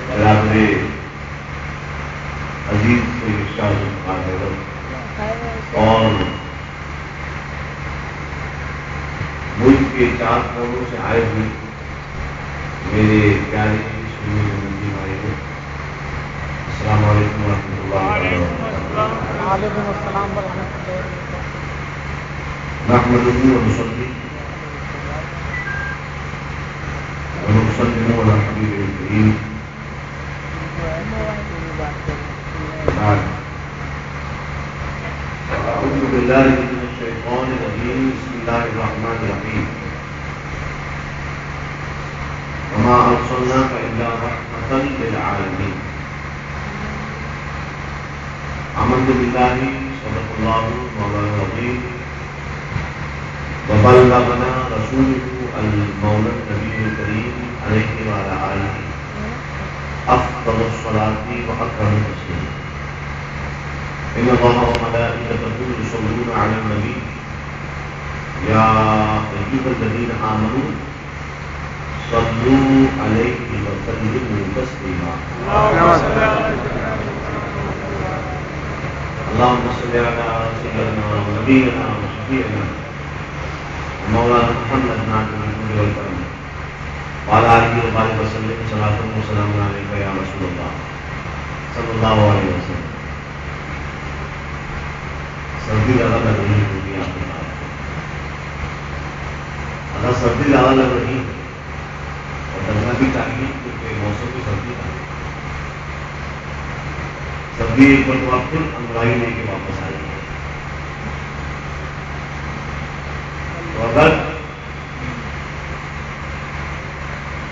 برادر عزیز سے ارشاد حضرت اور ملک کے 4 کونوں سے آئے ہوئے میرے پیارے سنی بھائیوں، السلام علیکم ورحمۃ اللہ وبرکاتہ۔ وعلیکم السلام ورحمۃ اللہ وبرکاتہ۔ نحمده ونصلي ونسلم على حبيبه الكريم بعد، أعوذ بالله من الشيطان الرجيم، بسم الله الرحمن الرحيم، وما أرسلناك إلا رحمة للعالمين، آمنت بالله صدق الله مولانا العظيم وبلغنا رسوله المولى النبي الكريم عليه وعلى آله أفضل الصلاة وأكرم التسليم، إن الله وملائكته يصلون على النبي يا أيها الذين آمنوا صلوا عليه وسلموا تسليما، اللهم صل على سيدنا ونبينا وشفيعنا مولانا محمد ناظم الجود والکرم وعلى آله وصحبه وسلم، صلاة وسلام عليك يا رسول الله صلی اللہ علیہ وسلم۔ سردی زیادہ لگ رہی ہوگی آپ کے پاس، اگر سردی زیادہ لگ رہی ہے اور لگنا بھی چاہیے کیونکہ موسم کی سردی ہے، سردی ایک بار تو آپ پھر انگڑائی لے کے واپس آئے گی، تو اگر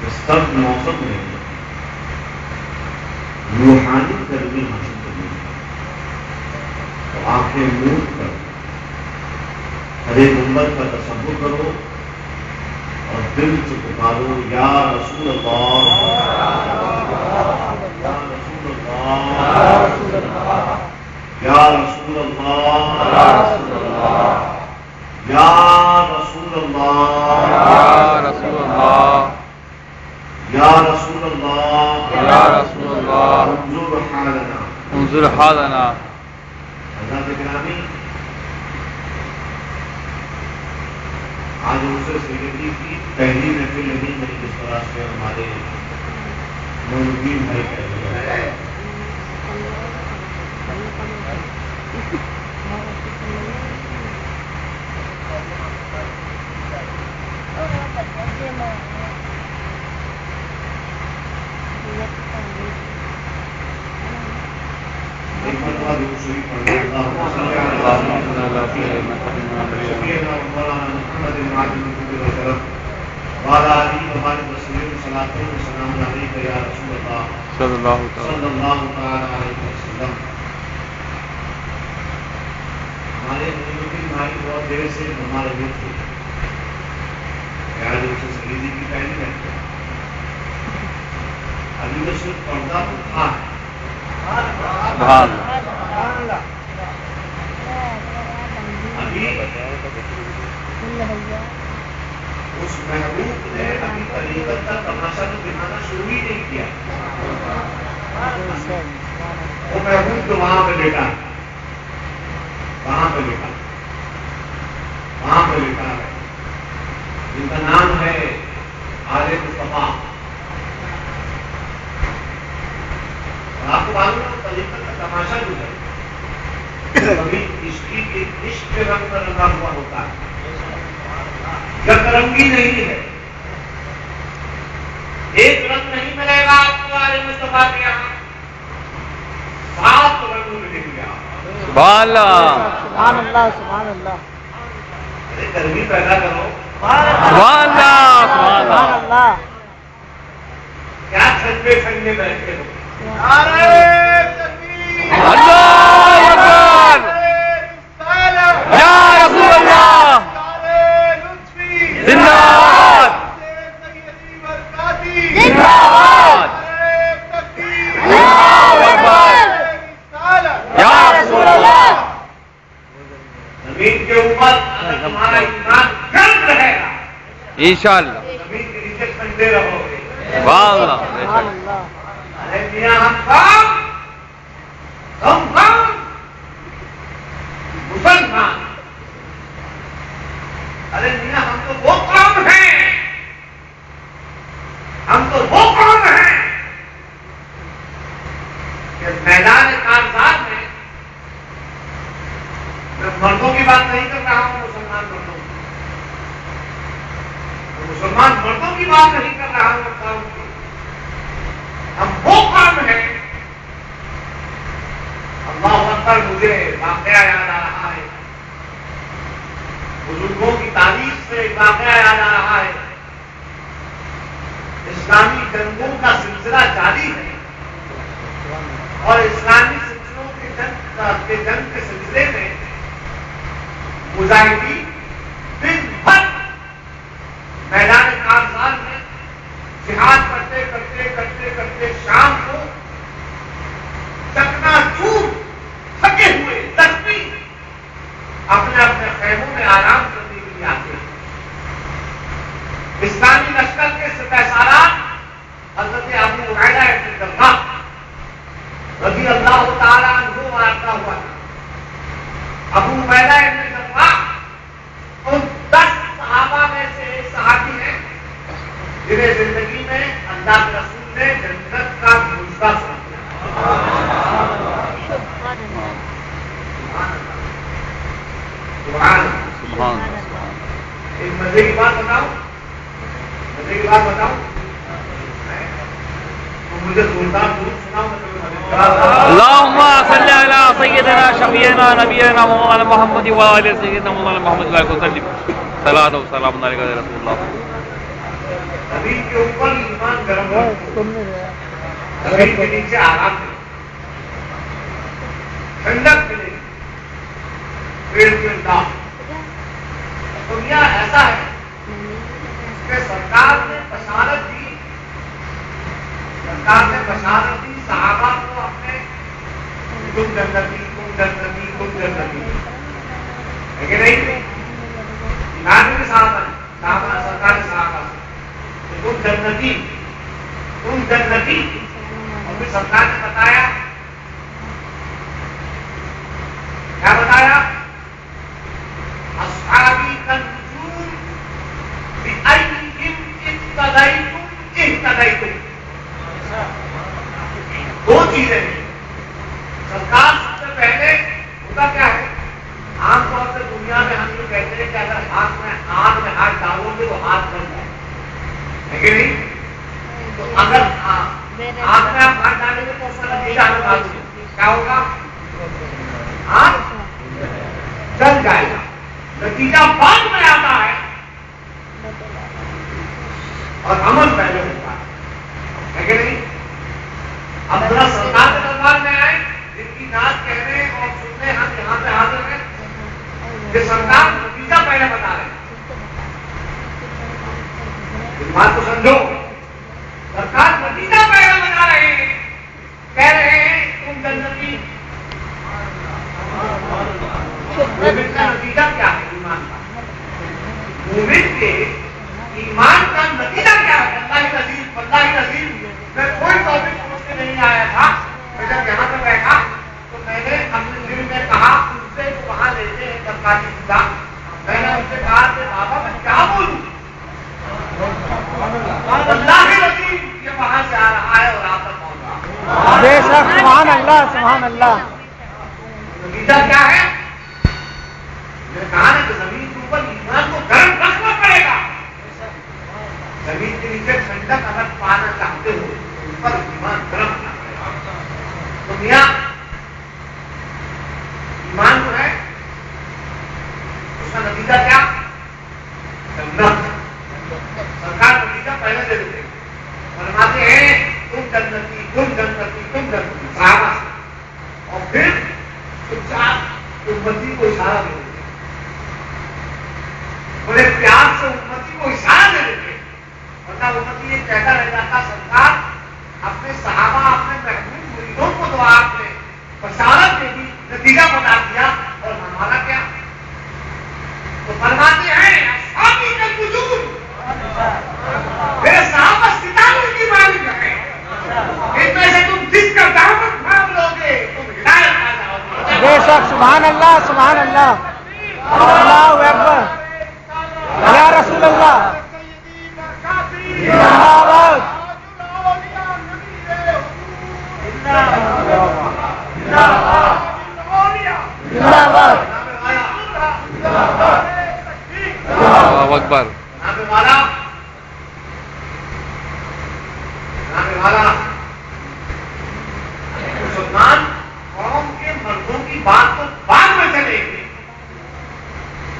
اس سرد موسم میں روحانی گرمی حاصل کرنی ہے تو آنکھیں موند کر ہرے گنبد کا تصور کرو اور دل سے پکارو یا رسول اللہ، یا رسول اللہ، یا رسول اللہ، یا رسول اللہ، یا رسول اللہ، یا رسول اللہ، انظر حالنا، انظر حالنا۔ حضرات گرامی، آج عرصہ سیدی کی پہلی محفل نہیں ہے جس طرح سے ہمارے نورالدین بھائی کہہ رہے ہیں، ایک مرتبہ درود شریف پڑھیں، اللہم صلی علی سیدنا مولانا محمد ناظم الجود والکرم وعلی آلہ وصحبہ وسلم، صلاۃ وسلام علیک یا رسول اللہ صلی اللہ صلی اللہ تعالی علیہ وسلم۔ ہمارے نورالدین بھائی بہت دیر سے گھما رہے تھے کہ آج اسے سلیدی کی پہلی محفل، ابھی تو صرف پردہ تو تھا ابھی اس محبوب نے ابھی طریقت کا تماشا تو دکھانا شروع ہی نہیں کیا، وہ محبوب تو وہاں پہ لیٹا ہے، وہاں پہ لیٹا ہے، وہاں پہ لیٹا ہے، جن کا نام ہے آل مصطفیٰ۔ آپ کو معلوم ہے طریقت کا تماشا جو ہے کبھی عشق کے رنگ پر رنگا ہوا ہوتا ہے، یک رنگی نہیں ہے، ایک رنگ نہیں ملے گا آپ کو آل مصطفیٰ کے یہاں، 7 رنگ ملیں گے آپ۔ سبحان اللہ، سبحان اللہ، سبحان اللہ، ارے گرمی پیدا کرو، سبحان اللہ، سبحان سبحان اللہ۔ اللہ۔ کیا ٹھنڈے ٹھنڈے بیٹھے ہو، اللہ اکبر، یا رسول اللہ، زندہ باد، زندہ باد، اللہ اکبر، یا رسول اللہ۔ زمین کے اوپر اگر تمہارا ایمان گرم رہے گا، انشاءاللہ، زمین کے نیچے ٹھنڈے رہو گے، واللہ سبحان اللہ ارے میاں ہم کون مسلمان. ارے میاں ہم تو وہ قوم ہیں، ہم تو وہ قوم ہیں کہ میدان کارزار میں میں مردوں کی بات نہیں کر رہا ہوں، مسلمان مردوں کی، مسلمان مردوں کی بات نہیں کر رہا ہوں قوم کی. ہم وہ قوم ہیں. اللہ اکبر. مجھے واقعہ یاد آ رہا ہے، بزرگوں کی تاریخ سے ایک واقعہ یاد آ رہا ہے. اسلامی جنگوں کا سلسلہ جاری ہے اور اسلامی سلسلوں کے جنگ کے سلسلے میں مجاہدین دن بھر میدان کارزار میں جہاد کرتے کرتے کرتے کرتے شام کو چکنا چور تھکے ہوئے زخمی اپنے اپنے خیموں میں آرام کرنے کے لیے آتے ہیں. اسلامی لشکر کے سپہ سالار حضرت ابو عبیدہ ابن جراح رضی اللہ تعالیٰ عنہ آتا ہوا. ابو عبیدہ ابن جراح ان 10 صحابہ میں سے ایک صحابی ہیں جنہیں زندگی میں اللہ کے رسول نے جنت کا گھوشنا سنا دیا. سبحان ایک مزے کی بات بتاؤں، مزے کی بات بتاؤں. تو مجھے زوردار درود سناؤ. اللهم صل على سيدنا شفيعنا نبينا مولانا محمد وعلى سيدنا مولانا محمد وسلم. صلاۃ و سلام علیک یا رسول اللہ. زمین کے اوپر ایمان گرم وہ رکھو، سن نہیں رہا. زمین کے نیچے آرام کرو، ٹھنڈک ملے گی، پیڑ کے انداز. دنیا ایسا ہے کہ سرکار نے بشارت دی، سرکار نے بشارت دی صحابہ کو اپنے تم جنتی تم جنتی تم جنتی ہے کہ نہیں؟ ایمان بھی صحابہ نے سرکار نے صحابہ سے تم جنتی تم جنتی. اور پھر سرکار نے بتایا، کیا بتایا؟ اصحابی کنجوم بأيهم اقتديتم اهتديتم. دو چیزیں ہیں. سرکار سب سے پہلے ہوتا کیا ہے؟ عام طور سے دنیا میں ہم یہ کہتے ہیں کہ اگر ہاتھ میں آگ میں ہاتھ ڈالو گے تو ہاتھ بن جائے، ہے کہ نہیں؟ تو اگر آگ میں آپ ہاتھ ڈالیں گے تو اس کا نتیجہ ہم ڈالیں گے، کیا ہوگا؟ آگ جل جائے گا. نتیجہ بعد میں آتا ہے اور عمل پہلے ہوتا ہے کہ نہیں؟ اب ذرا سرکار کے دربار میں آئے، جن کی نعت کہنے اور سننے ہم یہاں پہ حاضر ہیں کہ سرکار نتیجہ پہلے بتا رہے ہیں. اس بات کو سمجھو، سرکار نتیجہ پہلے بتا رہے ہیں، کہہ رہے ہیں تم جنتی. مومن کا نتیجہ کیا ہے؟ ایمان کا. مومن کے ایمان کا نتیجہ کیا ہے؟ اللہ نظیر میں کوئی ٹاپک سمجھ کے نہیں آیا تھا. میں جب یہاں پہ بیٹھا تو میں نے اپنے دل میں کہا ان سے وہاں لیتے ہیں سرکاری خدا. میں نے ان سے کہا کہ بابا میں کیا بولوں؟ اللہ کے نظیر یہ وہاں سے آ رہا ہے اور آپ تک پہنچ رہا. بے شک. سبحان اللہ سبحان اللہ. نتیجہ کیا ہے؟ میں نے کہا نا کہ زمین کے اوپر ایمان کو گرم رکھنا پڑے گا. زمین کے نیچے ٹھنڈک اگر پانا چاہتے ہو تو اوپر ایمان گرم رکھنا پڑے گا. تو میاں ایمان جو ہے اس کا نتیجہ کیا؟ جنت. سرکار نتیجہ پہلے دے دیتے ہیں، فرماتے ہیں تم جنتی تم جنتی تم جنتی صحابہ سے، اور پھر چار امتی کو اشارہ دے دیتے، بڑے پیار سے امتی کو اشارہ دے دیتے. ورنہ امتی یہ کہتا رہ جاتا سرکار اپنے صحابہ اپنے محبوب مریدوں کو تو آپ نے بشارت دے دی، نتیجہ بتا دیا، اور ہمارا کیا؟ تو فرماتے ہیں اصحابی کا وجود میرے صحابہ ستاروں کی اکبر. جناب والا مسلمان قوم کے مردوں کی بات تو بعد میں چلے گی.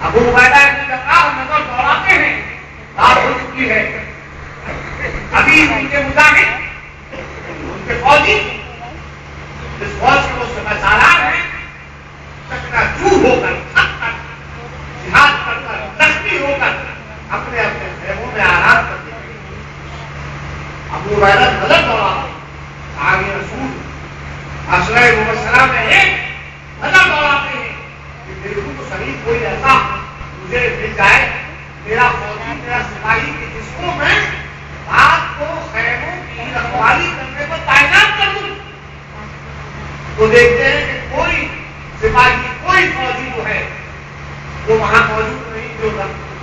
ابو عبیدہ ابن جراح نظر دوڑاتے ہیں، رات ہو چکی ہے، ابھی ان کے مجاہد ان کے فوجی جس فوج کے وہ سالار ہیں چکنا-چور ہو کر تھک کر جہاد کر کر زخمی ہو کر اپنے اپنے خیموں میں آرام کرتے ہیں. ابو عبیدہ نظر دوڑاتے آگے رسول عشرہ مبشرہ میں ایک نظر دوڑاتے ہیں کہ بالکل تو شریف کوئی ایسا مجھے مل جائے، میرا فوجی میرا سپاہی کے جسموں میں رات کو خیموں کی رکھوالی کرنے کو تعینات کر دوں. تو دیکھتے ہیں کہ کوئی سپاہی کوئی فوجی جو ہے وہ وہاں موجود نہیں جو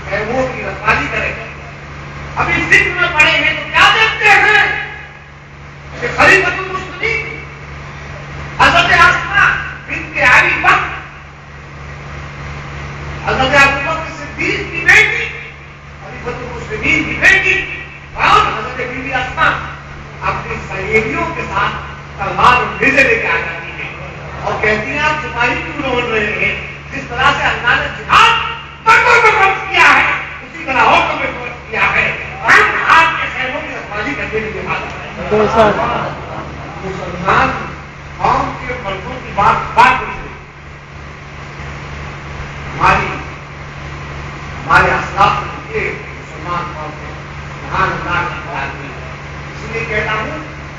خیموں کی رکھوالی کرے. ابھی فکر میں پڑے ہیں تو کیا دیکھتے ہیں کہ خلیفۃ المسلمین حضرت اسماء بنت ابی بکر حضرت ابوبکر صدیق کی بیٹی خلیفۃ المسلمین کی بیٹی اور حضرت بی بی اسماء اپنی سہیلیوں کے ساتھ تلوار اور نیزے لے کے آ جاتی ہیں اور کہتی ہیں آپ سپاہی کیوں نہ بن رہے ہیں؟ جس طرح سے اللہ نے جہاد مردوں میں فرض کیا ہے اسی طرح عورتوں میں فرض کیا ہے. ہم آپ کے خیموں کی رکھوالی کرنے کے لیے حاضر ہیں. مسلمان قوم کے مردوں کی بات ہمارے اسلاف کے مسلمان قوم میں سبحان اللہ کی بات ہے. اس لیے کہتا ہوں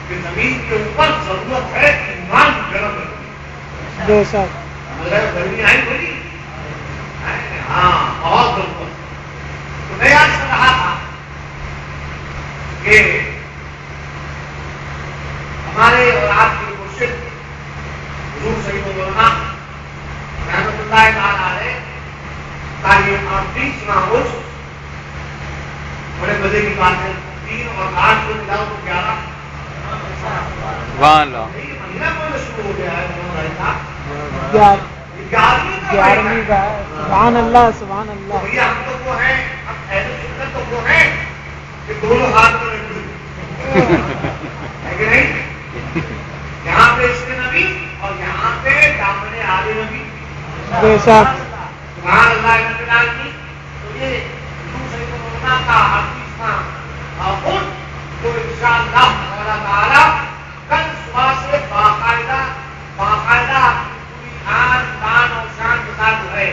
کہ زمین کے اوپر ضرورت ہے ایمان گرم رکھنے. بے شک گرمی آئی بڑی ہاں بہت ضرورت. تو میں آج کر رہا تھا کہ ہمارے اور آپ کے مرشد حضور سید العلماء رحمۃ اللہ تعالی علیہ کا یہ 38واں عرس بڑے مزے کی بات ہے. 3 اور 8 کو ملاؤ تو 11 سبحان اللہ. یہ مہینہ کون شروع ہو گیا ہے 11ویں کا ہے. سبحان اللہ سبحان اللہ. بھیا ہم تو وہ ہیں ہم اہل سنت تو وہ ہیں کہ دونوں ہاتھ میں ہے کہ نہیں؟ یہاں پہ اس کے نبی اور یہاں پہ دامن آل نبی. بے شک سبحان اللہ رب العالمین. تو یہ حضور سید العلماء کا 38واں خود تو انشاءاللہ تعالی کل صبح سے باقاعدہ پوری آن بان اور شان کے ساتھ جو ہے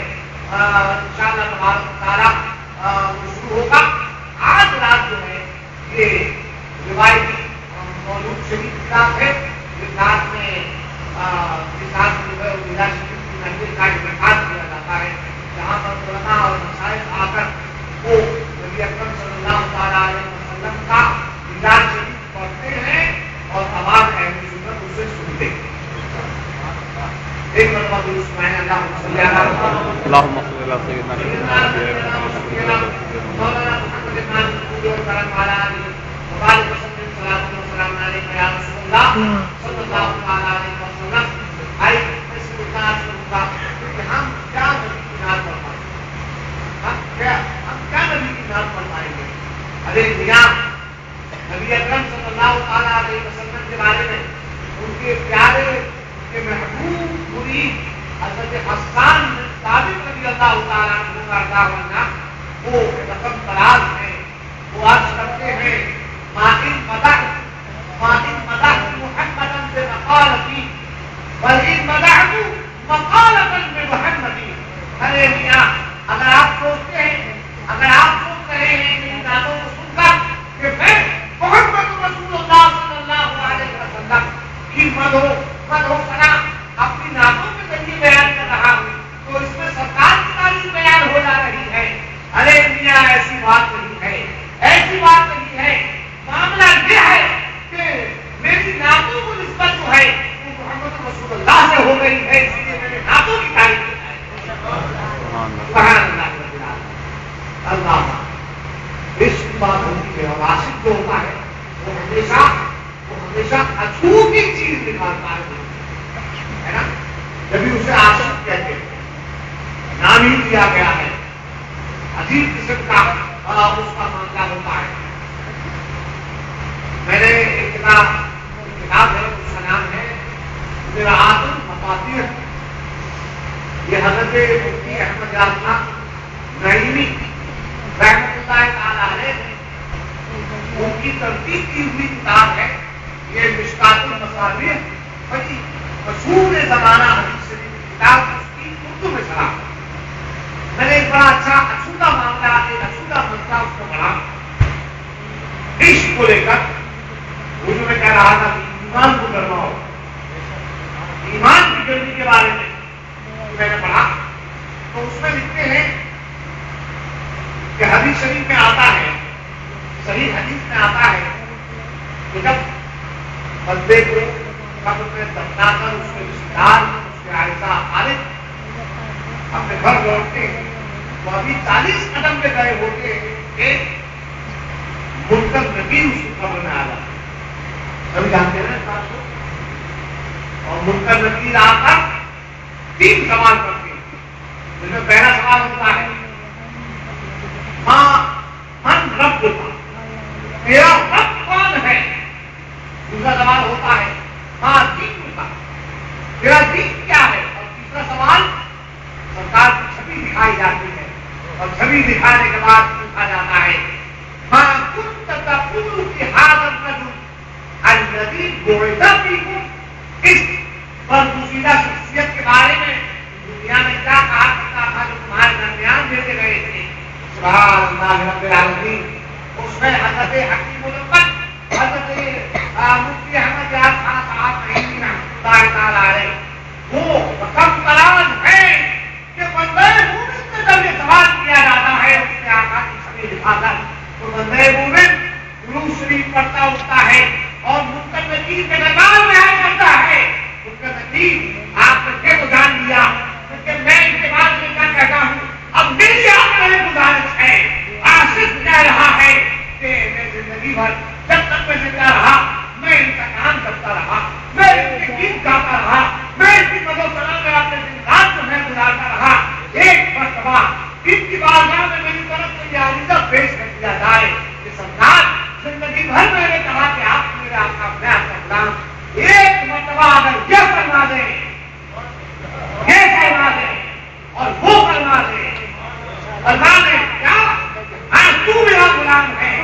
انشاءاللہ تبارک تعالی وہ شروع ہوگا. آج رات جو ہے یہ روایتی مولود شریف کتاب ہے جس رات میں جو ہے میرا شریف کی محفل کا انعقاد کیا جاتا ہے جہاں پر علماء اور مشائخ آ کر وہ نبی اکرم صلی اللہ تعالیٰ علیہ وسلم کا میلاد شریف پڑھتے ہیں اور آواز اہل سنت اسے سنتے ہیں. ایک مرتبہ درود سنائیں اللہم صلی علی محمد اللهم صل على سيدنا مولانا محمد بن عبد الکریم وعلی آلہ وبارک وسلم. صلاۃ و سلام علیک یا رسول اللہ صلی اللہ تعالی علیہ وسلم. آئیے اس مدت کا کہ ہم کیا نبی کی نعت پڑھ پائیں گے؟ ہم کیا نبی کی نعت پڑھ پائیں گے؟ ارے میاں نبی اکرم صلی اللہ تعالی علیہ وسلم کے بارے میں ان کے پیارے ان کے محبوب مرید حضرت حسان بن ثابت رضی اللہ تعالیٰ عنہ کا دعوانا وہ رقم دراز ہیں. وہ عرض کرتے ہیں مَا إِن مَدَحْتُ مُحَمَّدًا بِمَقَالَتِي وَإِن مَدَحْتُ مَقَالَةً بِمُحَمَّدٍ. ارے میاں اگر آپ سوچ رہے ہیں ان باتوں کو سن کر کہ میں محمد رسول اللہ صلی اللہ علیہ وسلم کی مدح و ثنا اپنی نعتوں کے ذریعے بیان کر رہا ہوں تو اس میں سرکار کی تعلیم بیان ہو جا رہی ہے. ارے میاں ایسی بات نہیں ہے، ایسی بات نہیں ہے. معاملہ یہ ہے کہ میری نعتوں کو نسبت جو ہے وہ محمد رسول اللہ سے ہو گئی ہے، اس لیے میں نے نعتوں کی تعریف کی ہے. سبحان اللہ اللہ. اس بات ہوتی ہے اور عاشق جو ہوتا ہے وہ ہمیشہ اچھوتی چیز نکالتا ہے نا. جبھی اسے عاشق کہتے ہیں، نام ہی دیا گیا ہے. عجیب قسم کا اس کا معاملہ ہوتا ہے. میں نے ایک کتاب ہے، اس کا نام ہے مراعات المفاتیح. یہ حضرت مفتی احمد یاسر نعیمی رحمۃ اللہ تعالی علیہ ان کی ترتیب کی ہوئی کتاب ہے. یہ مشکات المصابیح بڑی مشہور زمانہ حدیث شریف کی کتاب، اس کی اردو میں چلا. میں نے ایک بڑا اچھا اچھوتا معاملہ، ایک اچھوتا مسئلہ اس کو پڑھا عشق کو لے کر. وہ جو میں کہہ رہا تھا کہ ایمان کو کرنا ہو، ایمان کی جلدی کے بارے میں میں نے پڑھا. تو اس میں لکھتے ہیں کہ حدیث شریف میں آتا ہے، صحیح حدیث میں آتا ہے کہ جب بندے کو قبر میں دفنا کر اس کے رشتے دار، اس کے عائشہ خالد اپنے گھر لوٹتے ہیں تو ابھی 40 قدم پہ گئے ہوتے ہیں کہ منکر نکیر اس کی قبر میں آ جاتا ہے. سبھی جانتے ہیں نا. اور منکر نکیر آ کر 3 سوال کرتے ہیں، جن میں پہلا سوال ہوتا ہے من رب کا، تیرا رب کون ہے. دوسرا سوال ہوتا ہے ماں دین کا، تیرا دین کیا ہے. اور تیسرا سوال سرکار کی چھوی دکھائی جاتی ہے، اور چھوی دکھانے کے بعد پوچھا جاتا ہے ماں كنت تقول في هذا الرجل الذي بعث فيكم. اس برگزیدہ شخصیت کے بارے میں دنیا میں کیا کہا کرتا تھا جو تمہارے درمیان بھیجے گئے تھے. سبحان اللہ رب العالمین. اس میں حضرت حکیم الامت حضرت مفتی احمد یاسر خان صاحب رحمۃ اللہ تعالی علیہ وہ رقم کلام ہے کہ بندے مومن سے جب یہ سوال کیا جاتا ہے اس کے آقا کی چھوی دکھا کر تو بندے مومن درود شریف پڑھتا اٹھتا ہے اور منکر نکیر کے دربار میں آ جاتا ہے. منکر نکیر آپ نے تو جان لیا، لیکن میں اس کے بعد میں کیا کہتا ہوں. اب میری آپ میں گزارش ہے، عاشق کہہ رہا ہے کہ میں زندگی بھر جب تک میں زندہ رہا میں ان کا کام کرتا رہا، میں ان کے گیت گاتا رہا، میں ان کی مدد سلام میں اپنے دن رات کو میں گزارتا رہا. ایک مرتبہ ان کی بارگاہ میں میری طرف سے یہ عریضہ پیش کر دیا جائے کہ سرکار زندگی بھر میں نے کہا کہ آپ میرے آقا میں آپ کا غلام، ایک مرتبہ اگر یہ فرما دیں، یہ فرما دیں اور وہ فرما دیں، فرما دیں کیا آج تو میرا غلام ہے.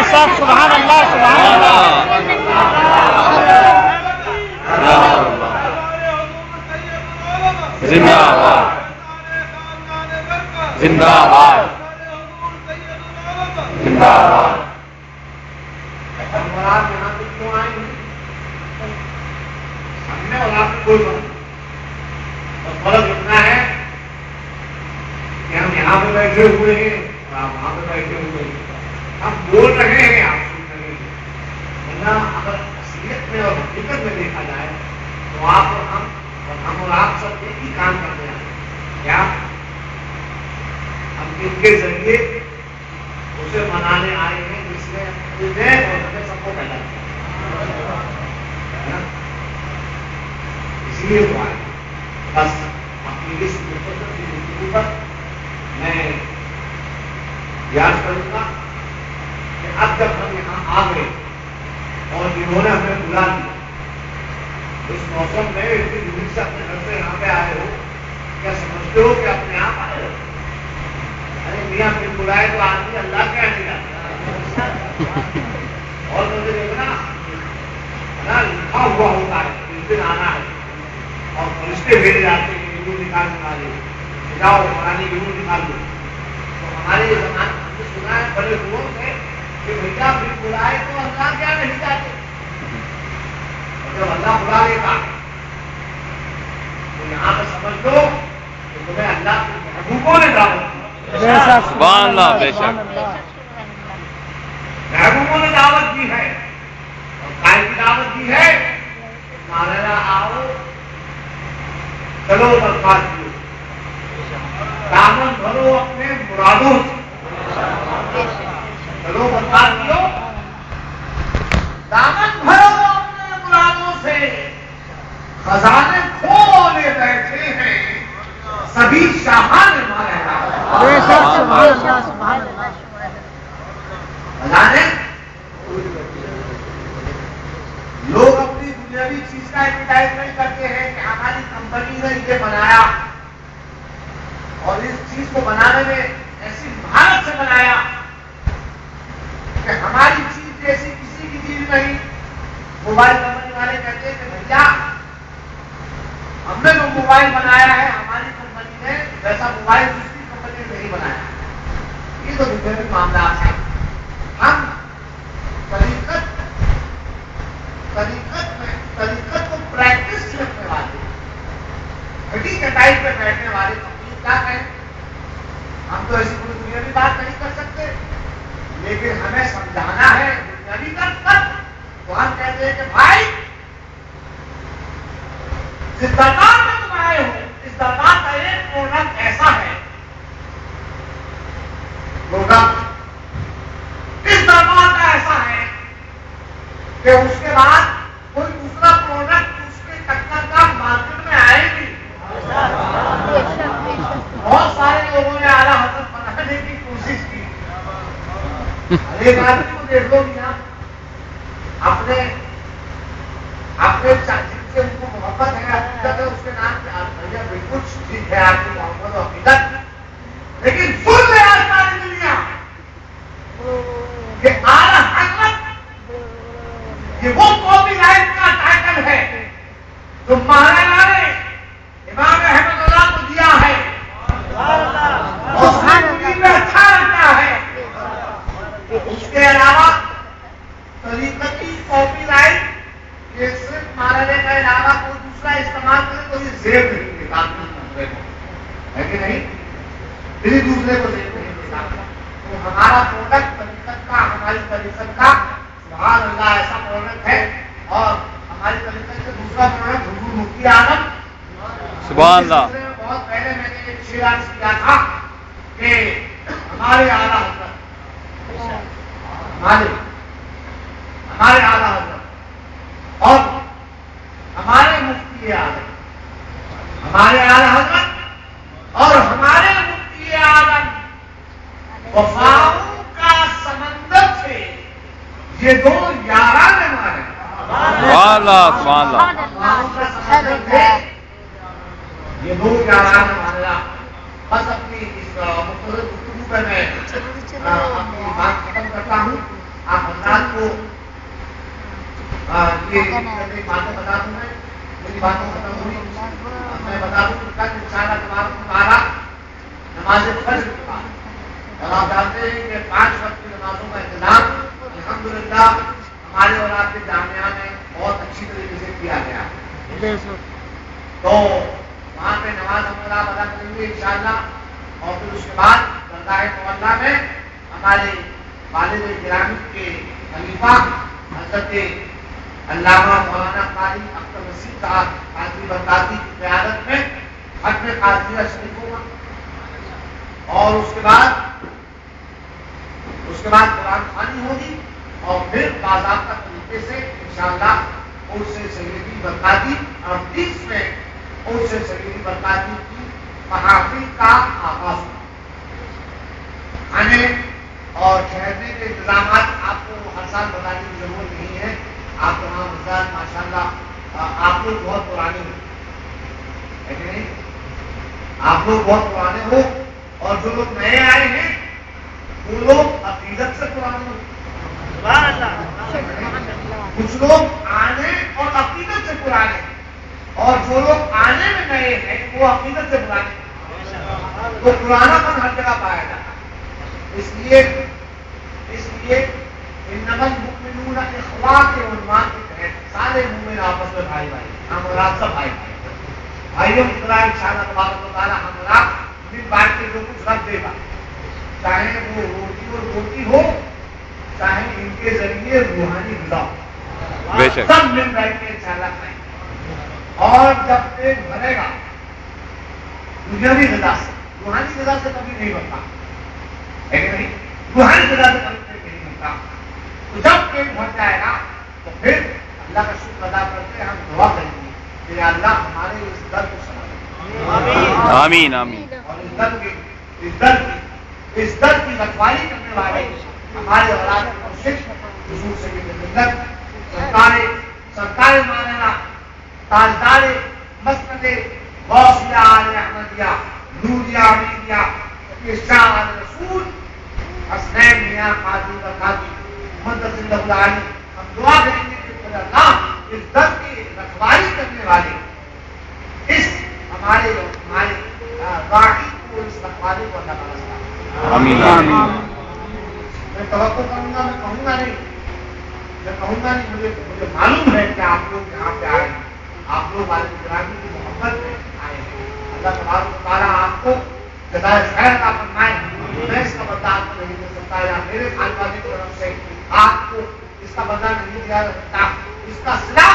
سبحان اللہ سبحان اللہ. زندہ باد زندہ باد زندہ باد. اور آپ یہاں پہ کیوں آئے ہیں؟ ہم نے اور آپ کو کوئی فرق، اور فرق اتنا ہے کہ ہم یہاں پہ بیٹھے ہوئے ہیں اور آپ وہاں پہ بیٹھے ہوئے ہیں. ہم بول رہے ہیں، آپ سن رہے ہیں. ورنہ اگر اصلیت میں اور حقیقت میں دیکھا جائے تو آپ اور ہم اور آپ سب ایک ہی کام کرتے ہیں. کیا ہم ان کے ذریعے اسے منانے آئے ہیں جس نے مجھے اور ہمیں سب کو پیدا کیا. اسی لیے وہ آئے. بس اپنی اس مقدس کی گفتگو پر میں یاد کروں گا کہ اب جب ہم یہاں آ گئے اور جنہوں نے ہمیں بلا دیا اس موسم میں اتنی دور سے اپنے گھر سے یہاں پہ آئے ہو، کیا سمجھتے ہو کہ اپنے آپ آئے ہو؟ ارے میاں پھر بلائے تو آدمی اللہ کیا نہیں جاتا. اور مجھے دیکھنا لکھا ہوا ہوتا ہے اس دن آنا ہے اور فرشتے بھیجے جاتے ہیں کہ ضرور نکال دے، جاؤ ہماری ضرور نکال دو. تو ہمارے یہ زمان ہم نے سنا ہے بڑے لوگوں سے کہ بھیا پھر بلائے تو اللہ کیا نہیں جاتے. اور جب اللہ بلا لیتا تو یہاں پہ سمجھ لو کہ تمہیں اللہ کے محبوبوں نے دعوت دی. سبحان اللہ. بے شک محبوبوں نے دعوت دی ہے اور قائد کی دعوت دی ہے. مانا آؤ چلو برباد کیوں، دامن بھرو اپنے مرادوں سے، چلو برباد کیوں، دامن بھرو اپنے مرادوں سے. خزانے کھولے بیٹھے ہیں سبھی شاہان مارے. بجانے لوگ اپنی دنیاوی چیز کا ایڈورٹائزمنٹ کرتے ہیں کہ ہماری کمپنی نے یہ بنایا اور اس چیز کو بنانے میں ایسی مہارت سے بنایا کہ ہماری چیز جیسی کسی کی چیز نہیں. موبائل کمپنی والے کہتے ہیں کہ بھیا ہم نے جو موبائل بنایا ہے ہماری کمپنی نے ویسا موبائل دوسری کمپنی نے نہیں بنایا. یہ تو دنیاوی معاملات ہیں. ہم طریقت کو پریکٹس رکھنے والے ہڈی کٹائی پہ بیٹھنے والے کمپنی کیا کہیں. ہم تو ایسی کوئی دنیاوی بات نہیں کر سکتے لیکن ہمیں سمجھانا ہے دنیاوی کر تو ہم کہتے ہیں کہ بھائی جس دربار میں تم آئے ہو اس دربار کا ایک پروڈکٹ ایسا ہے پروڈکٹ اس دربار کا ایسا ہے کہ اس کے بعد کوئی دوسرا پروڈکٹ اس کے ٹکر کا مارکیٹ میں آئے گی. بہت سارے لوگوں نے اعلیٰ حضرت بنانے کی کوشش کی. ایک آدمی کو دیکھ لو گیا اپنے جن سے ان کو محبت ہے حقیقت ہے اس کے نام پہ بھیا بالکل ٹھیک ہے آپ کی محبت و حقیقت لیکن سن لے آج ساری دنیا کہ اعلیٰ حضرت یہ وہ کاپی رائٹ کا ٹائٹل ہے جو مہاراجا نے امام احمد اللہ کو دیا ہے. اچھا لگتا ہے. اس کے علاوہ طریقتی کاپی رائٹ یہ صرف مہاراجا کے علاوہ کوئی دوسرا استعمال کرے تو یہ زیب نہیں دیتا ہے کہ نہیں. کسی دوسرے کو زیب نہیں دیتا. تو ہمارا پروڈکٹ طریقت کا ہماری طریقت کا سبحان اللہ ایسا پروڈکٹ ہے اور ہماری طریقت سے دوسرا پروڈکٹ حضور مفتی اعظم سبحان اللہ. بہت پہلے میں نے ایک شعر عرض کیا تھا کہ ہمارے اعلیٰ حضرت ہمارے اعلیٰ حضرت اور ہمارے مفتی اعظم ہمارے اعلیٰ حضرت اور ہمارے مفتی اعظم وفاؤں کا سمندر سے یہ دو یاران ہمارے سبحان اللہ سبحان اللہ. وفاؤں کا سمندر تھے یہ دو یاران ہمارا. بس اپنی اس مختلف گفتگو پہ میں اپنی بات ختم کرتا ہوں. آپ حضرات کو یہ باتیں بتا دوں میں میری باتیں ختم ہوئی. میں بتا دوں کہ کل انشاءاللہ تبارک و تعالیٰ نماز فجر کے بعد اور آپ جانتے ہیں کہ 5 وقت کی نمازوں کا انتظام الحمدللہ ہمارے اور آپ کے جامعہ میں بہت اچھی طریقے سے کیا گیا ہے. تو وہاں پہ نماز ہم آپ ادا کریں گے انشاءاللہ اور پھر اس کے بعد درگاہ مولا میں ہمارے والد گرامی کے خلیفہ حضرت علامہ مولانا قاری اختر نصیر صاحب قادری بغدادی کی قیادت میں ختم قادریہ شریف ہوگا اور اس کے بعد قرآن خوانی ہوگی اور پھر باضابطہ طریقے سے انشاءاللہ اس سے سیدی بغدادی اور 30 میں اس سے سیدی بغدادی کی محافل کا آغاز ہوا. کھانے اور ٹھہرنے کے انتظامات آپ کو ہر سال بتانے کی ضرورت نہیں ہے. آپ تمام حضرات ماشاءاللہ آپ لوگ بہت پرانے ہو ہے کہ نہیں. آپ لوگ بہت پرانے ہو اور جو لوگ نئے آئے ہیں وہ لوگ عقیدت سے پرانے ہو. کچھ لوگ آنے اور عقیدت سے پرانے اور جو لوگ آنے میں نئے ہیں وہ عقیدت سے پرانے. تو پرانا پن ہر جگہ پایا جاتا ہے. اس لیے انما المؤمنون اخوہ کے عنوان کے تحت سارے مومن آپس میں بھائی ہم اور آپ سب بھائی بھائیوں کی طرح انشاءاللہ تبارک و تعالیٰ ہم اور آپ دن بانٹ کے جو کچھ رکھ دے گا چاہے وہ روٹی اور روٹی ہو چاہے ان کے ذریعے روحانی غذا ہو سب مل بیٹھ کے انشاءاللہ کھائیں. اور جب پیٹ بھرے گا دنیاوی غذا سے روحانی غذا سے کبھی نہیں بنتا ہے کہ نہیں. روحانی غذا سے کبھی پیٹ نہیں بنتا. تو جب پیٹ بھر جائے گا تو پھر اللہ کا شکر ادا کرتے ہم دعا کریں گے کہ اللہ ہمارے اس درد کو سمجھے. آمین آمین. اور اس درد کی رکھوالی کرنے والے ہمارے اولاد مرشد حضور سید ملت سرکار مولانا تاجدار مسند غوثیہ آل احمدیہ نوریہ امیریہ شاہ آل رسول حسنین میاں قاضی و قاضی مقدس اللہ العالی، ہم دعا کریں گے کہ اللہ اس در کی رکھوالی کرنے والے اس ہمارے باقی کو اس رکھوالی کو اللہ تعالیٰ آمین آمین. میں توقع کروں گا، میں کہوں گا نہیں، مجھے معلوم ہے کہ آپ لوگ یہاں پہ آئے ہیں، آپ لوگ والد گرامی کی محبت میں آئے ہیں. اللہ تبارک و تعالیٰ آپ کو جزائے خیر عطا فرمائے. میں اس کا بدلہ آپ کو نہیں دے سکتا یا میرے خاندان کی طرف سے آپ کو اس کا بدلہ نہیں دیا جا سکتا. اس کا صلہ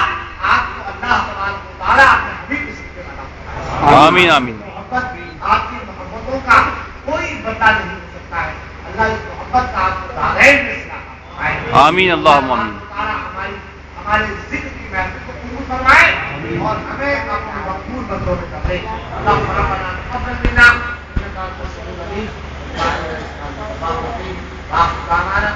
آپ کو اللہ تبارک و تعالیٰ اپنے حبیب کے صدقے عطا فرمائے. آمین آمین. محبت آپ کی محبتوں کا کوئی بدلہ نہیں ہو سکتا ہے. اللہ اس محبت کا آپ کو دارین میں صلہ فرمائے. آمین اللہم آمین. ہمارے ذکر کی محفل کو قبول فرمائے اور ہمیں اپنے مقبول بندوں میں کر دے. اللہ ربنا تقبل منا انك انت السميع العليم وتب علينا.